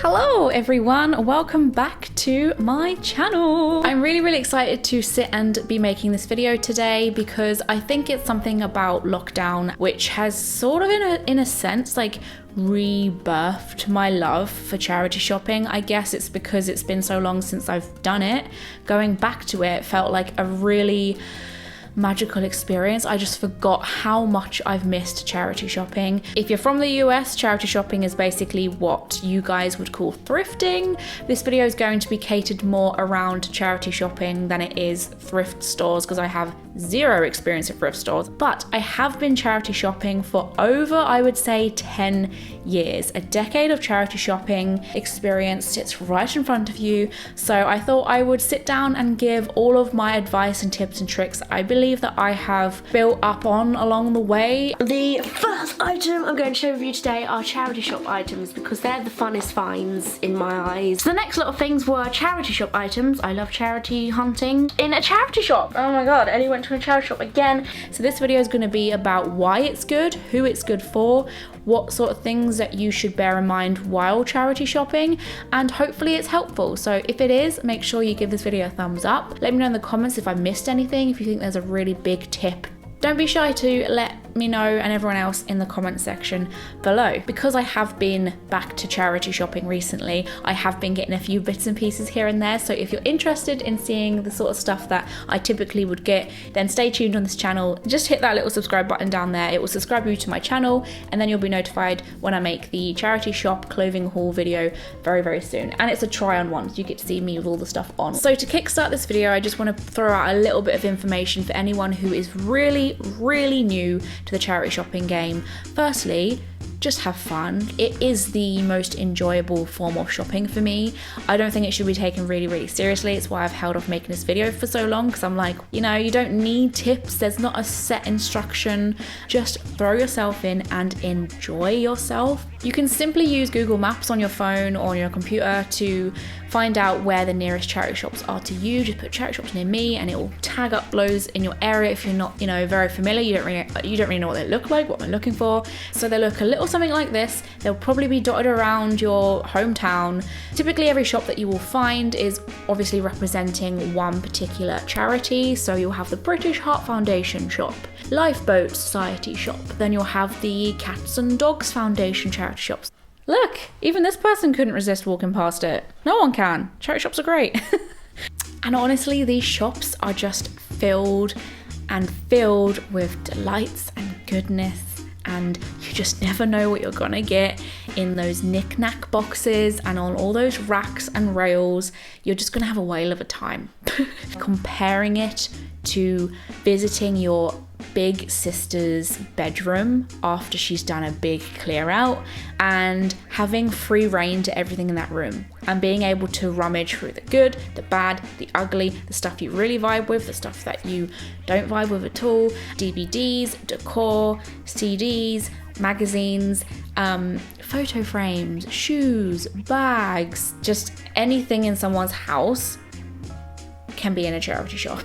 Hello everyone, welcome back to my channel. I'm really excited to sit and be making this video today because I think it's something about lockdown which has sort of in a sense like rebirthed my love for charity shopping. I guess it's because it's been so long since I've done it. Going back to it felt like a really magical experience. I just forgot how much I've missed charity shopping. If you're from the US, charity shopping is basically what you guys would call thrifting. This video is going to be catered more around charity shopping than it is thrift stores because I have zero experience at thrift stores, but I have been charity shopping for over, I would say, 10 years. A decade of charity shopping experience sits right in front of you, so I thought I would sit down and give all of my advice and tips and tricks I believe that I have built up on along the way. The first item I'm going to share with you today are charity shop items because they're the funnest finds in my eyes. The next lot of things were charity shop items. I love charity hunting in a charity shop. Oh my god, Ellie went to a charity shop again. So this video is going to be about why it's good, who it's good for, what sort of things that you should bear in mind while charity shopping, and hopefully it's helpful. So if it is, make sure you give this video a thumbs up. Let me know in the comments if I missed anything, if you think there's a really big tip. Don't be shy to let me know and everyone else in the comment section below. Because I have been back to charity shopping recently, I have been getting a few bits and pieces here and there, so if you're interested in seeing the sort of stuff that I typically would get, then stay tuned on this channel. Just hit that little subscribe button down there. It will subscribe you to my channel and then you'll be notified when I make the charity shop clothing haul video very soon. And it's a try on one, so you get to see me with all the stuff on. So to kickstart this video, I just want to throw out a little bit of information for anyone who is really new to the charity shopping game. Firstly, just have fun. It is the most enjoyable form of shopping for me. I don't think it should be taken really seriously. It's why I've held off making this video for so long, because I'm like, you know, you don't need tips. There's not a set instruction. Just throw yourself in and enjoy yourself. You can simply use Google Maps on your phone or on your computer to find out where the nearest charity shops are to you. Just put charity shops near me and it will tag up those in your area. If you're not, you know, very familiar, you don't really know what they look like, what I'm looking for. So they look a little something like this. They'll probably be dotted around your hometown. Typically every shop that you will find is obviously representing one particular charity. So you'll have the British Heart Foundation shop, Lifeboat Society shop, then you'll have the Cats and Dogs Foundation charity shops. Look, even this person couldn't resist walking past it. No one can. Charity shops are great. And honestly, these shops are just filled with delights and goodness, and you just never know what you're gonna get in those knick-knack boxes and on all those racks and rails. You're just gonna have a whale of a time. Comparing it to visiting your big sister's bedroom after she's done a big clear out and having free reign to everything in that room and being able to rummage through the good, the bad, the ugly, the stuff you really vibe with, the stuff that you don't vibe with at all, DVDs, decor, CDs, magazines, photo frames, shoes, bags, just anything in someone's house can be in a charity shop.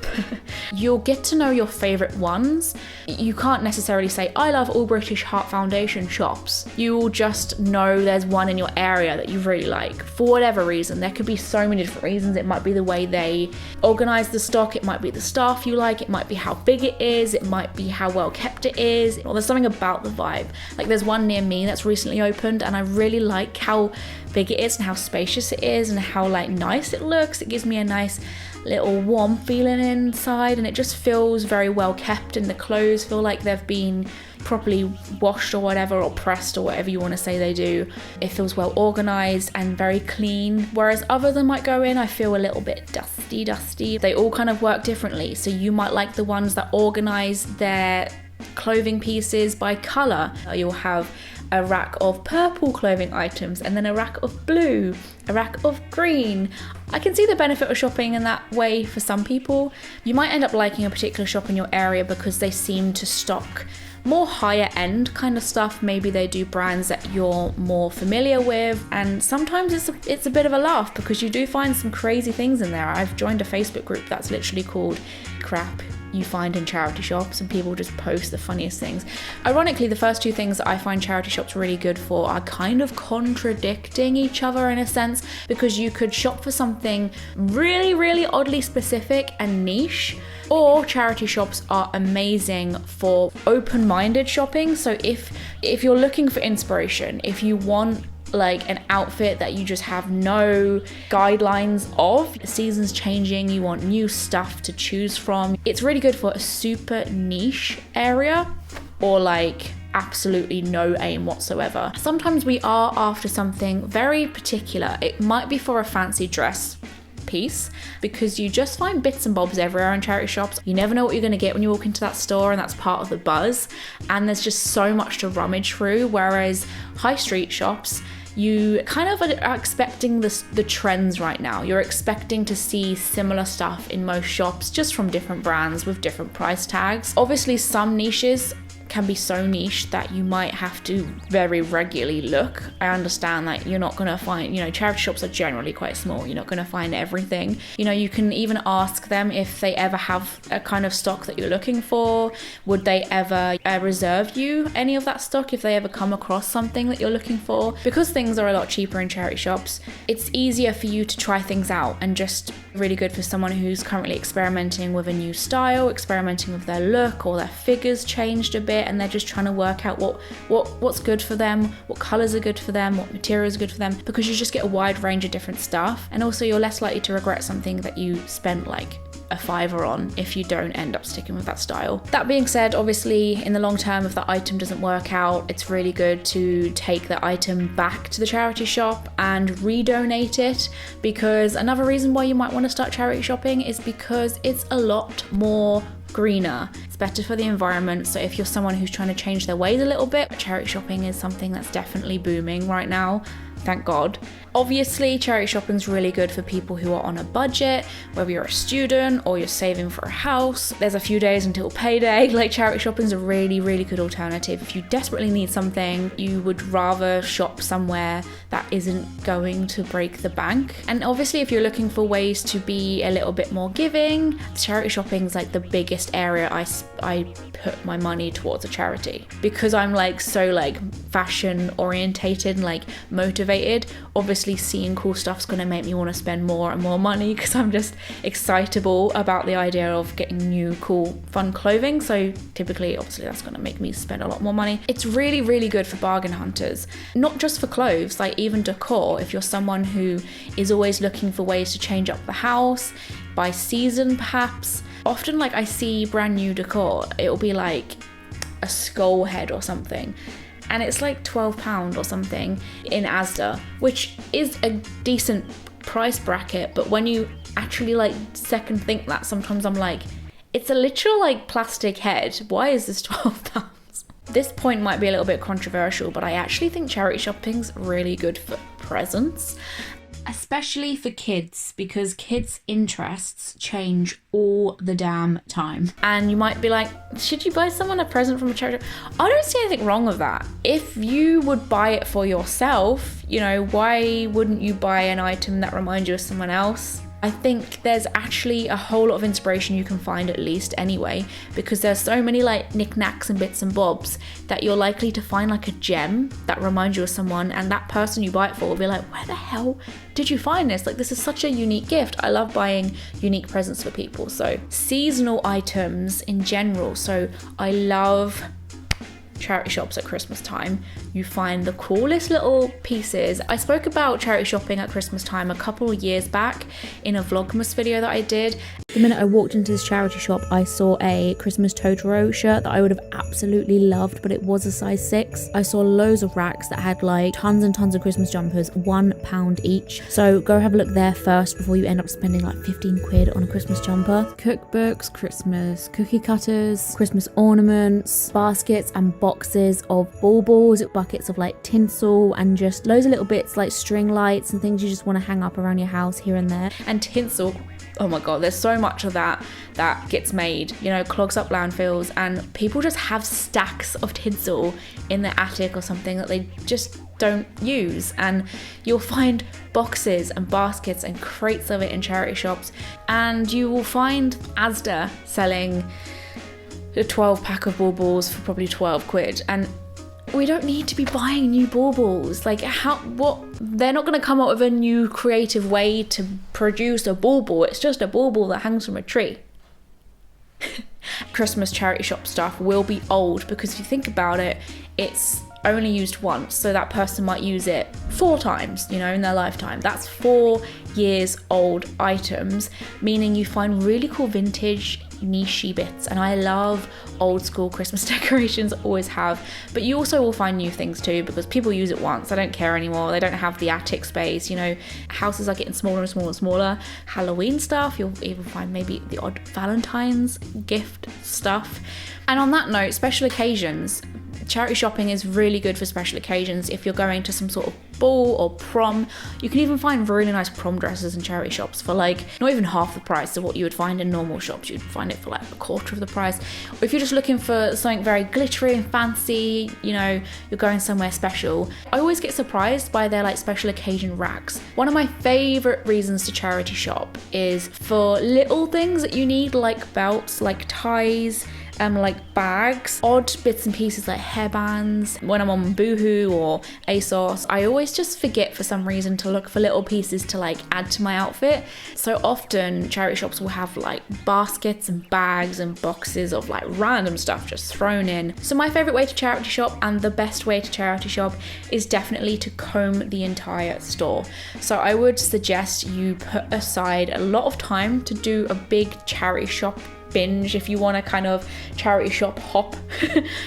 You'll get to know your favorite ones. You can't necessarily say, I love all British Heart Foundation shops. You will just know there's one in your area that you really like for whatever reason. There could be so many different reasons. It might be the way they organize the stock. It might be the staff you like. It might be how big it is. It might be how well kept it is. Or there's something about the vibe. Like there's one near me that's recently opened and I really like how big it is and how spacious it is and how like nice it looks. It gives me a nice little warm feeling inside and it just feels very well kept, and the clothes feel like they've been properly washed or whatever, or pressed or whatever you want to say they do. It feels well organized and very clean, whereas other than might go in, I feel a little bit dusty. They all kind of work differently, so you might like the ones that organize their clothing pieces by color. You'll have a rack of purple clothing items and then a rack of blue, a rack of green. I can see the benefit of shopping in that way for some people. You might end up liking a particular shop in your area because they seem to stock more higher end kind of stuff. Maybe they do brands that you're more familiar with, and sometimes it's a bit of a laugh because you do find some crazy things in there. I've joined a Facebook group that's literally called Crap you find in charity shops, and people just post the funniest things. Ironically, the first two things that I find charity shops really good for are kind of contradicting each other in a sense, because you could shop for something really, really oddly specific and niche, or charity shops are amazing for open-minded shopping. So if you're looking for inspiration, if you want like an outfit that you just have no guidelines of, the season's changing, you want new stuff to choose from, it's really good for a super niche area, or like absolutely no aim whatsoever. Sometimes we are after something very particular. It might be for a fancy dress piece, because you just find bits and bobs everywhere in charity shops. You never know what you're going to get when you walk into that store, and that's part of the buzz, and there's just so much to rummage through. Whereas high street shops, you kind of are expecting the trends right now. You're expecting to see similar stuff in most shops, just from different brands with different price tags. Obviously, some niches can be so niche that you might have to very regularly look. I understand that you're not going to find, charity shops are generally quite small. You're not going to find everything. You can even ask them if they ever have a kind of stock that you're looking for. Would they ever reserve you any of that stock if they ever come across something that you're looking for? Because things are a lot cheaper in charity shops, it's easier for you to try things out, and just really good for someone who's currently experimenting with a new style, experimenting with their look, or their figures changed a bit, and they're just trying to work out what's good for them, what colors are good for them, what materials are good for them, because you just get a wide range of different stuff. And also you're less likely to regret something that you spent like a $5 on if you don't end up sticking with that style. That being said, obviously in the long term, if the item doesn't work out, it's really good to take the item back to the charity shop and redonate it, because another reason why you might want to start charity shopping is because it's a lot more greener. It's better for the environment. So if you're someone who's trying to change their ways a little bit, charity shopping is something that's definitely booming right now. Thank God. Obviously, charity shopping is really good for people who are on a budget, whether you're a student or you're saving for a house. There's a few days until payday. Like, charity shopping is a really, really good alternative. If you desperately need something, you would rather shop somewhere that isn't going to break the bank. And obviously, if you're looking for ways to be a little bit more giving, charity shopping is like the biggest area I put my money towards a charity, because I'm like so like fashion orientated and like motivated. Obviously, seeing cool stuff's going to make me want to spend more and more money, because I'm just excitable about the idea of getting new cool fun clothing. So typically, obviously, that's going to make me spend a lot more money. It's really, really good for bargain hunters, not just for clothes, like even decor. If you're someone who is always looking for ways to change up the house by season, perhaps. Often, like, I see brand new decor, it'll be like a skull head or something, and it's like £12 or something in Asda, which is a decent price bracket. But when you actually like second think that, sometimes I'm like, it's a literal like plastic head. Why is this £12? This point might be a little bit controversial, but I actually think charity shopping's really good for presents. Especially for kids, because kids' interests change all the damn time. And you might be like, should you buy someone a present from a charity? I don't see anything wrong with that. If you would buy it for yourself, why wouldn't you buy an item that reminds you of someone else? I think there's actually a whole lot of inspiration you can find, at least anyway, because there's so many like knickknacks and bits and bobs that you're likely to find like a gem that reminds you of someone, and that person you buy it for will be like, where the hell did you find this? Like, this is such a unique gift. I love buying unique presents for people. So seasonal items in general. So I love charity shops at Christmas time. You find the coolest little pieces. I spoke about charity shopping at Christmas time a couple of years back in a Vlogmas video that I did. The minute I walked into this charity shop, I saw a Christmas Totoro shirt that I would have absolutely loved, but it was a size 6. I saw loads of racks that had like tons and tons of Christmas jumpers, £1 each. So go have a look there first before you end up spending like 15 quid on a Christmas jumper. Cookbooks, Christmas cookie cutters, Christmas ornaments, baskets and boxes of baubles, buckets of like tinsel, and just loads of little bits like string lights and things you just want to hang up around your house here and there. And tinsel, oh my god, there's so much of that gets made, you know, clogs up landfills, and people just have stacks of tinsel in their attic or something that they just don't use. And you'll find boxes and baskets and crates of it in charity shops, and you will find Asda selling a 12 pack of baubles for probably 12 quid. And we don't need to be buying new baubles. Like, they're not going to come up with a new creative way to produce a bauble. It's just a bauble that hangs from a tree. Christmas charity shop stuff will be old, because if you think about it, it's only used once, so that person might use it 4 times, you know, in their lifetime. That's 4 years old items, meaning you find really cool vintage niche bits. And I love old school Christmas decorations, always have, but you also will find new things too, because people use it once, they don't care anymore, they don't have the attic space, you know, houses are getting smaller and smaller and smaller. Halloween stuff, you'll even find maybe the odd Valentine's gift stuff. And on that note, special occasions, charity shopping is really good for special occasions. If you're going to some sort of ball or prom, you can even find really nice prom dresses in charity shops for like not even half the price of what you would find in normal shops. You'd find it for like a quarter of the price. Or if you're just looking for something very glittery and fancy, you know, you're going somewhere special, I always get surprised by their like special occasion racks. One of my favorite reasons to charity shop is for little things that you need, like belts, like ties, like bags, odd bits and pieces like hairbands. When I'm on Boohoo or ASOS, I always just forget for some reason to look for little pieces to like add to my outfit. So often charity shops will have like baskets and bags and boxes of like random stuff just thrown in. So my favorite way to charity shop, and the best way to charity shop, is definitely to comb the entire store. So I would suggest you put aside a lot of time to do a big charity shop binge. If you want to kind of charity shop hop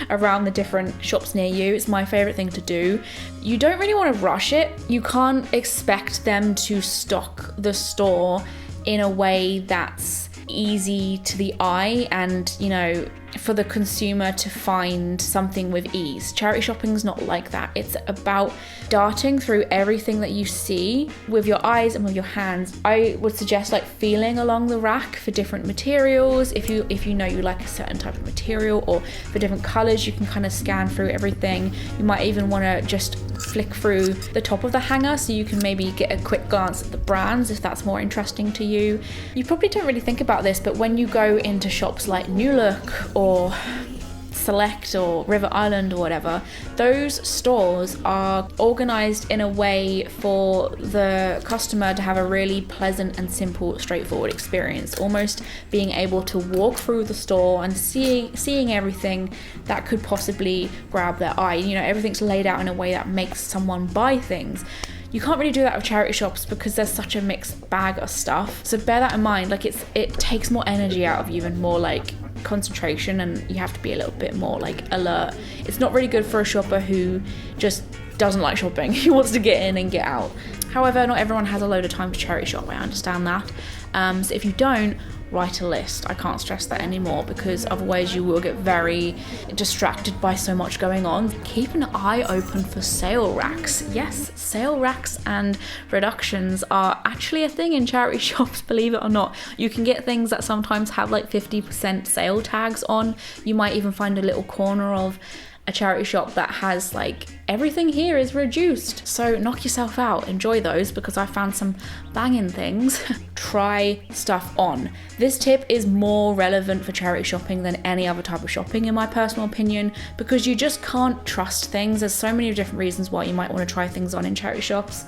around the different shops near you, it's my favorite thing to do. You don't really want to rush it. You can't expect them to stock the store in a way that's easy to the eye and, you know, for the consumer to find something with ease. Charity shopping's not like that. It's about darting through everything that you see with your eyes and with your hands. I would suggest like feeling along the rack for different materials. If you know you like a certain type of material, or for different colors, you can kind of scan through everything. You might even want to just flick through the top of the hanger so you can maybe get a quick glance at the brands if that's more interesting to you. You probably don't really think about this, but when you go into shops like New Look or Select or River Island or whatever, those stores are organized in a way for the customer to have a really pleasant and simple, straightforward experience, almost being able to walk through the store and seeing everything that could possibly grab their eye. You know, everything's laid out in a way that makes someone buy things. You can't really do that with charity shops because there's such a mixed bag of stuff. So bear that in mind. Like it takes more energy out of you and more like concentration, and you have to be a little bit more like alert. It's not really good for a shopper who just doesn't like shopping. He wants to get in and get out. However, not everyone has a load of time to charity shop. I understand that. So if you don't, write a list. I can't stress that anymore, because otherwise you will get very distracted by so much going on. Keep an eye open for sale racks. Yes, sale racks and reductions are actually a thing in charity shops, believe it or not. You can get things that sometimes have like 50% sale tags on. You might even find a little corner of a charity shop that has like everything here is reduced. So knock yourself out, enjoy those, because I found some banging things. Try stuff on. This tip is more relevant for charity shopping than any other type of shopping, in my personal opinion, because you just can't trust things. There's so many different reasons why you might want to try things on in charity shops.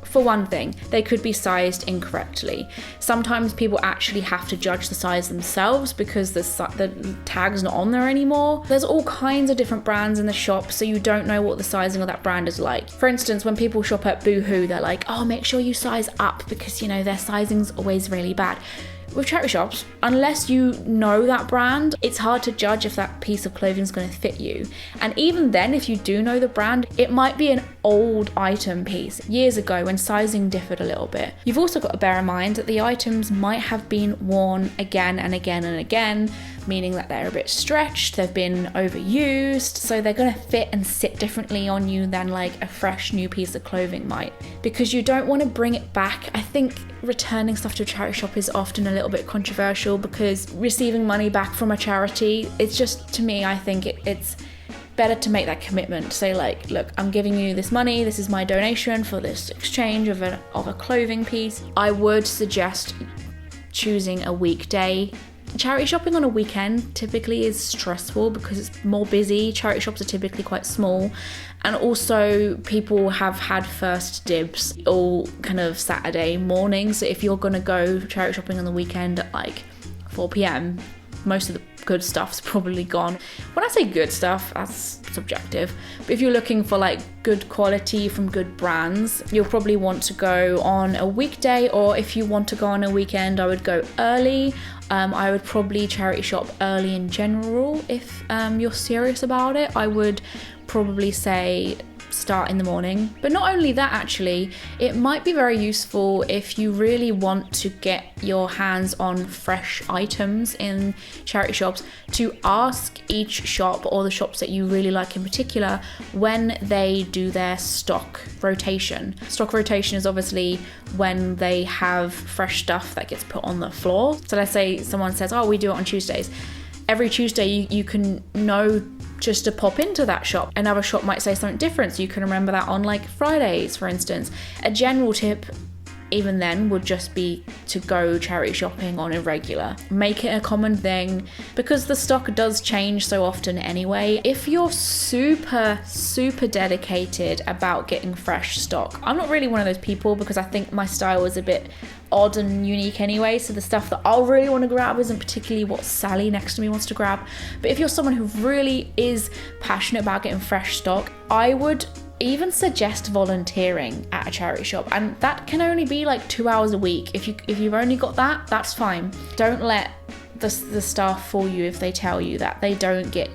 For one thing, they could be sized incorrectly. Sometimes people actually have to judge the size themselves because the tag's not on there anymore. There's all kinds of different brands in the shop, so you don't know what the sizing of that brand is like. For instance, when people shop at Boohoo, they're like, oh, make sure you size up because, you know, their sizing's always really bad. With charity shops, unless you know that brand, it's hard to judge if that piece of clothing is going to fit you. And even then, if you do know the brand, it might be an old item piece years ago when sizing differed a little bit. You've also got to bear in mind that the items might have been worn again and again and again, meaning that they're a bit stretched, they've been overused, so they're going to fit and sit differently on you than like a fresh new piece of clothing might. Because you don't want to bring it back. I think returning stuff to a charity shop is often a little bit controversial because receiving money back from a charity, it's just, to me, I think it's better to make that commitment. Say like, look, I'm giving you this money, this is my donation for this exchange of a clothing piece. I would suggest choosing a weekday. Charity shopping on a weekend typically is stressful because it's more busy. Charity shops are typically quite small, and also people have had first dibs all kind of Saturday mornings. So if you're gonna go charity shopping on the weekend at like 4 p.m, most of the good stuff's probably gone. When I say good stuff, that's subjective, but if you're looking for like good quality from good brands, you'll probably want to go on a weekday, or if you want to go on a weekend, I would go early. I would probably charity shop early in general. If you're serious about it, I would probably say start in the morning. But not only that, actually, it might be very useful if you really want to get your hands on fresh items in charity shops to ask each shop, or the shops that you really like in particular, when they do their stock rotation. Stock rotation is obviously when they have fresh stuff that gets put on the floor. So let's say someone says, oh, we do it on Tuesdays. Every Tuesday you can know just to pop into that shop. Another shop might say something different, so you can remember that on like Fridays, for instance. A general tip even then would just be to go charity shopping on a regular. Make it a common thing because the stock does change so often anyway. If you're super dedicated about getting fresh stock, I'm not really one of those people because I think my style is a bit odd and unique anyway, so the stuff that I'll really want to grab isn't particularly what Sally next to me wants to grab. But if you're someone who really is passionate about getting fresh stock, I would even suggest volunteering at a charity shop, and that can only be like 2 hours a week. If you've only got that, that's fine. Don't let the staff fool you if they tell you that they don't get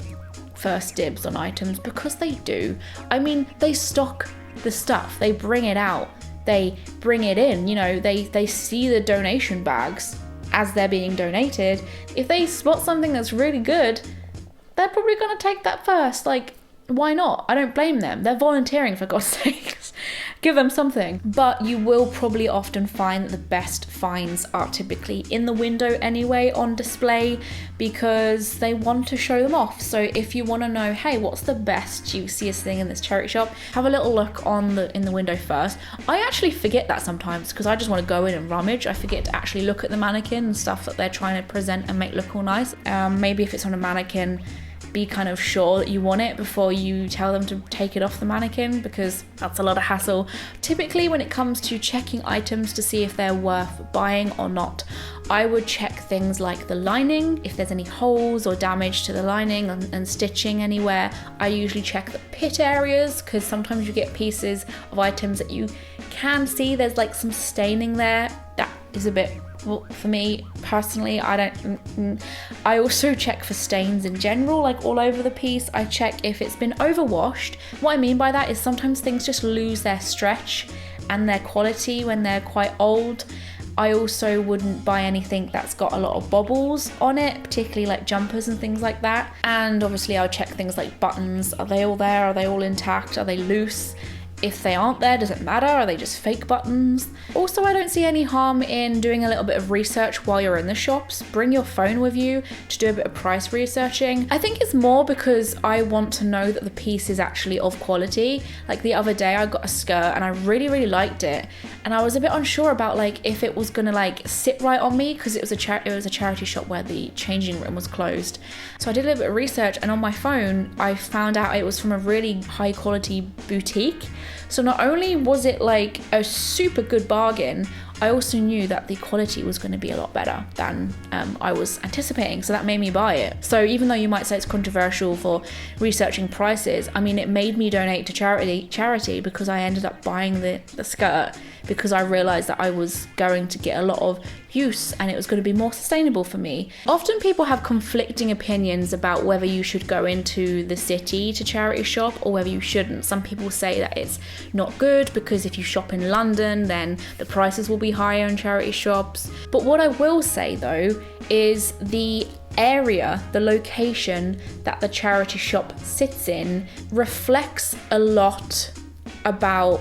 first dibs on items, because they do. I mean, they stock the stuff, they bring it out, they bring it in, you know, they see the donation bags as they're being donated. If they spot something that's really good, they're probably gonna take that first. Like, why not? I don't blame them. They're volunteering, for God's sakes. Give them something. But you will probably often find that the best finds are typically in the window anyway, on display, because they want to show them off. So if you want to know, hey, what's the best juiciest thing in this charity shop, have a little look in the window first. I actually forget that sometimes because I just want to go in and rummage. I forget to actually look at the mannequin and stuff that they're trying to present and make look all nice. Maybe if it's on a mannequin, be kind of sure that you want it before you tell them to take it off the mannequin, because that's a lot of hassle. Typically, when it comes to checking items to see if they're worth buying or not, I would check things like the lining, if there's any holes or damage to the lining and stitching anywhere. I usually check the pit areas, because sometimes you get pieces of items that you can see there's like some staining there. That is a bit, well, for me personally, I also check for stains in general, like all over the piece. I check if it's been overwashed. What I mean by that is sometimes things just lose their stretch and their quality when they're quite old. I also wouldn't buy anything that's got a lot of bobbles on it, particularly like jumpers and things like that. And obviously I'll check things like buttons. Are they all there? Are they all intact? Are they loose? If they aren't there, does it matter? Are they just fake buttons? Also, I don't see any harm in doing a little bit of research while you're in the shops. Bring your phone with you to do a bit of price researching. I think it's more because I want to know that the piece is actually of quality. Like the other day I got a skirt and I really liked it, and I was a bit unsure about like if it was gonna like sit right on me, because it was a charity shop where the changing room was closed. So I did a little bit of research, and on my phone I found out it was from a really high quality boutique. So not only was it like a super good bargain, I also knew that the quality was going to be a lot better than I was anticipating, so that made me buy it. So even though you might say it's controversial for researching prices, I mean, it made me donate to charity because I ended up buying the skirt because I realized that I was going to get a lot of use and it was going to be more sustainable for me. Often people have conflicting opinions about whether you should go into the city to charity shop or whether you shouldn't. Some people say that it's not good because if you shop in London, then the prices will be higher in charity shops. But what I will say though is the area, the location that the charity shop sits in reflects a lot about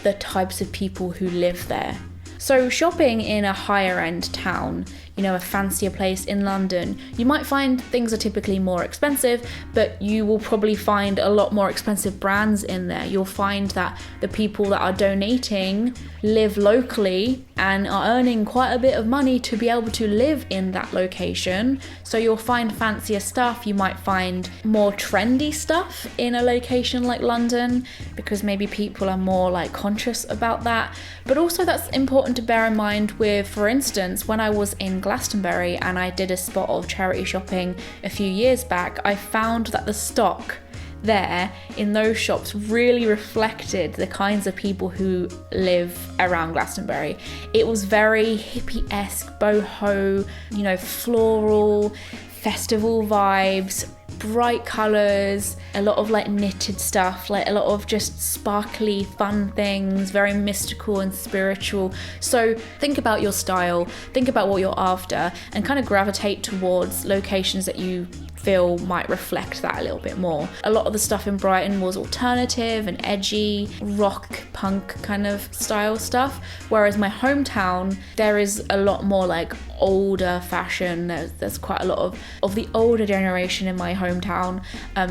the types of people who live there. So shopping in a higher end town, you know, a fancier place in London, you might find things are typically more expensive, but you will probably find a lot more expensive brands in there. You'll find that the people that are donating live locally and are earning quite a bit of money to be able to live in that location. So you'll find fancier stuff. You might find more trendy stuff in a location like London because maybe people are more like conscious about that. But also that's important to bear in mind with, for instance, when I was in Glastonbury and I did a spot of charity shopping a few years back, I found that the stock there in those shops really reflected the kinds of people who live around Glastonbury. It was very hippie-esque, boho, you know, floral, festival vibes, bright colours, a lot of like knitted stuff, like a lot of just sparkly fun things, very mystical and spiritual. So think about your style, think about what you're after, and kind of gravitate towards locations that you feel might reflect that a little bit more. A lot of the stuff in Brighton was alternative and edgy, rock, punk kind of style stuff, whereas my hometown, there is a lot more like older fashion. There's quite a lot of the older generation in my hometown,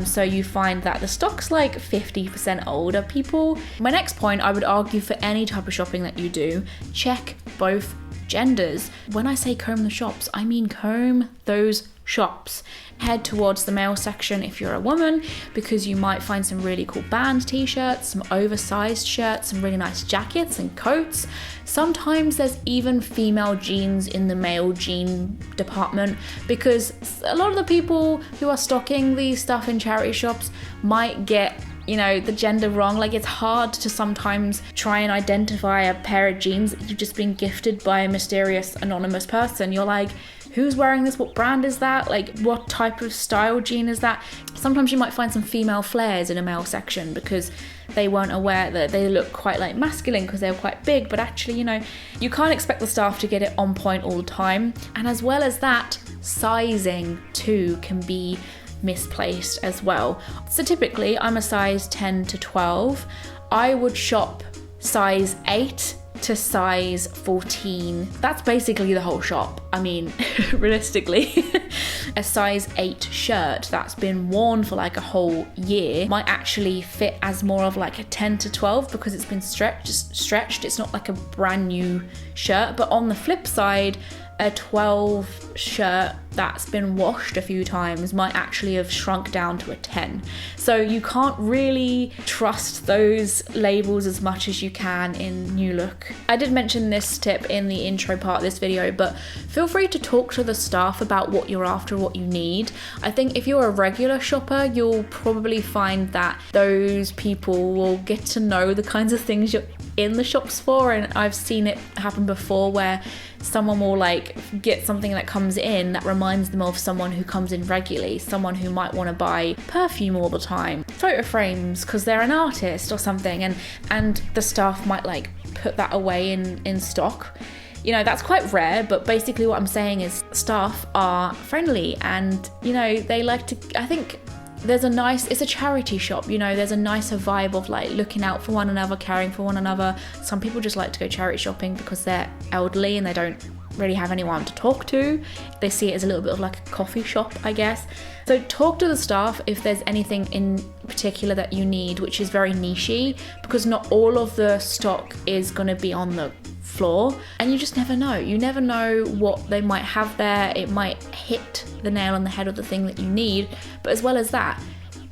so you find that the stock's like 50% older people. My next point, I would argue for any type of shopping that you do, check both genders. When I say comb the shops, I mean comb those shops. Head towards the male section if you're a woman, because you might find some really cool band t-shirts, some oversized shirts, some really nice jackets and coats. Sometimes there's even female jeans in the male jean department, because a lot of the people who are stocking these stuff in charity shops might get, you know, the gender wrong. Like, it's hard to sometimes try and identify a pair of jeans that you've just been gifted by a mysterious anonymous person. You're like, who's wearing this? What brand is that? Like, what type of style jean is that? Sometimes you might find some female flares in a male section because they weren't aware that they look quite like masculine because they're quite big, but actually, you know, you can't expect the staff to get it on point all the time. And as well as that, sizing too can be misplaced as well. So typically I'm a size 10 to 12. I would shop size 8 to size 14. That's basically the whole shop. I mean, realistically, a size 8 shirt that's been worn for like a whole year might actually fit as more of like a 10 to 12 because it's been stretched. It's not like a brand new shirt. But on the flip side, a 12 shirt that's been washed a few times might actually have shrunk down to a 10. So you can't really trust those labels as much as you can in New Look. I did mention this tip in the intro part of this video, but feel free to talk to the staff about what you're after, what you need. I think if you're a regular shopper, you'll probably find that those people will get to know the kinds of things you're in the shops for, and I've seen it happen before where someone will like get something that comes in that reminds them of someone who comes in regularly, someone who might want to buy perfume all the time, photo frames because they're an artist or something, and the staff might like put that away in stock. You know, that's quite rare, but basically what I'm saying is staff are friendly and, you know, they like to, I think it's a charity shop, you know, there's a nicer vibe of like looking out for one another, caring for one another. Some people just like to go charity shopping because they're elderly and they don't really have anyone to talk to. They see it as a little bit of like a coffee shop, I guess. So talk to the staff if there's anything in particular that you need, which is very niche-y, because not all of the stock is going to be on the floor, and you just never know. You never know what they might have there. It might hit the nail on the head of the thing that you need. But as well as that,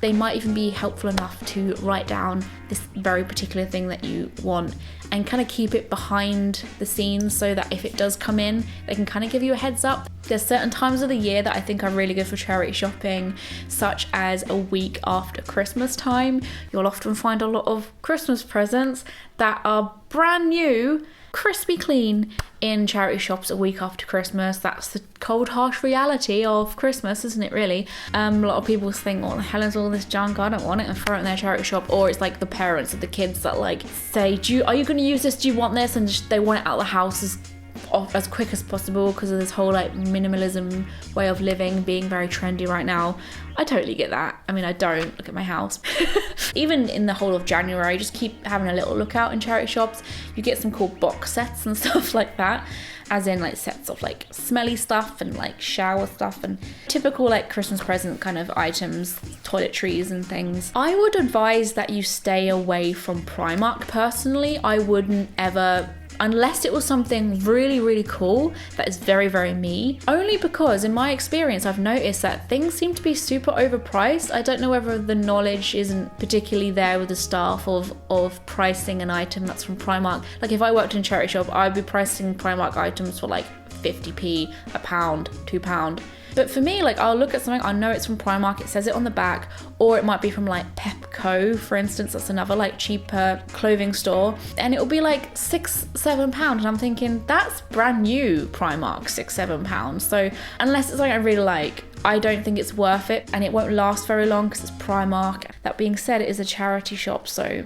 they might even be helpful enough to write down this very particular thing that you want and kind of keep it behind the scenes so that if it does come in, they can kind of give you a heads up. There's certain times of the year that I think are really good for charity shopping, such as a week after Christmas time. You'll often find a lot of Christmas presents that are brand new, crispy clean in charity shops a week after Christmas. That's the cold, harsh reality of Christmas, isn't it, really? A lot of people think, what the hell is all this junk? I don't want it, and throw it in their charity shop. Or it's like the parents of the kids that like say, are you going to use this? Do you want this? And just, they want it out of the house as quick as possible because of this whole like minimalism way of living being very trendy right now. I totally get that. I mean, I don't. Look at my house. Even in the whole of January, just keep having a little look out in charity shops. You get some cool box sets and stuff like that, as in like sets of like smelly stuff and like shower stuff and typical like Christmas present kind of items, toiletries and things. I would advise that you stay away from Primark personally. I wouldn't ever, unless it was something really, really cool that is very, very me. Only because in my experience, I've noticed that things seem to be super overpriced. I don't know whether the knowledge isn't particularly there with the staff of pricing an item that's from Primark. Like if I worked in a charity shop, I'd be pricing Primark items for like 50p, a pound, £2. But for me, like I'll look at something, I know it's from Primark, it says it on the back, or it might be from like Pepco, for instance, that's another like cheaper clothing store, and it'll be like £6-7, and I'm thinking, that's brand new Primark, £6-7. So unless it's something I really like, I don't think it's worth it, and it won't last very long because it's Primark. That being said, it is a charity shop, so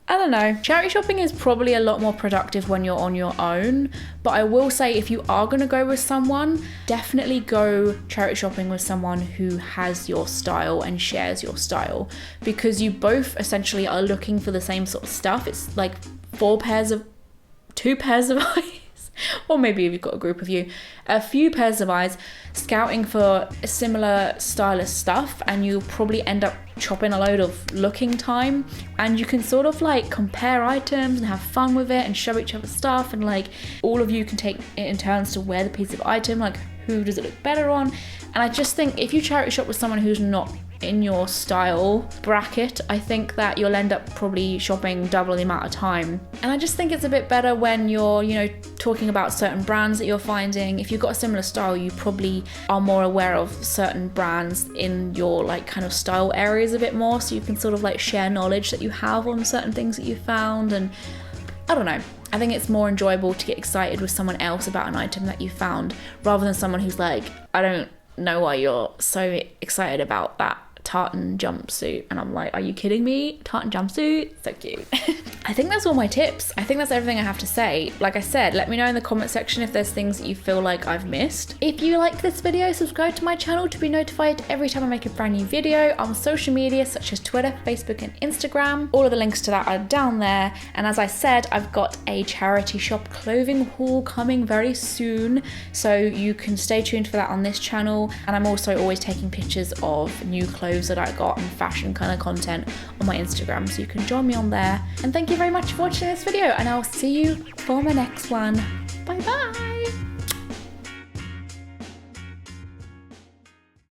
I don't know. Charity shopping is probably a lot more productive when you're on your own, but I will say if you are going to go with someone, definitely go charity shopping with someone who has your style and shares your style, because you both essentially are looking for the same sort of stuff. It's like two pairs of eyes. Or maybe if you've got a group of you, a few pairs of eyes scouting for similar stylish stuff, and you'll probably end up chopping a load of looking time, and you can sort of like compare items and have fun with it and show each other stuff, and like all of you can take it in turns to wear the piece of item, like who does it look better on. And I just think if you charity shop with someone who's not in your style bracket, I think that you'll end up probably shopping double the amount of time. And I just think it's a bit better when you're, you know, talking about certain brands that you're finding. If you've got a similar style, you probably are more aware of certain brands in your like kind of style areas a bit more, so you can sort of like share knowledge that you have on certain things that you found. And I don't know, I think it's more enjoyable to get excited with someone else about an item that you found, rather than someone who's like, I don't know why you're so excited about that tartan jumpsuit, and I'm like, are you kidding me? Tartan jumpsuit, so cute. I think that's all my tips. I think that's everything I have to say. Like I said, let me know in the comment section if there's things that you feel like I've missed. If you like this video, subscribe to my channel to be notified every time I make a brand new video on social media such as Twitter, Facebook and Instagram. All of the links to that are down there. And as I said, I've got a charity shop clothing haul coming very soon, so you can stay tuned for that on this channel. And I'm also always taking pictures of new clothes that I got and fashion kind of content on my Instagram, so you can join me on there. And thank you very much for watching this video, and I'll see you for my next one. Bye bye.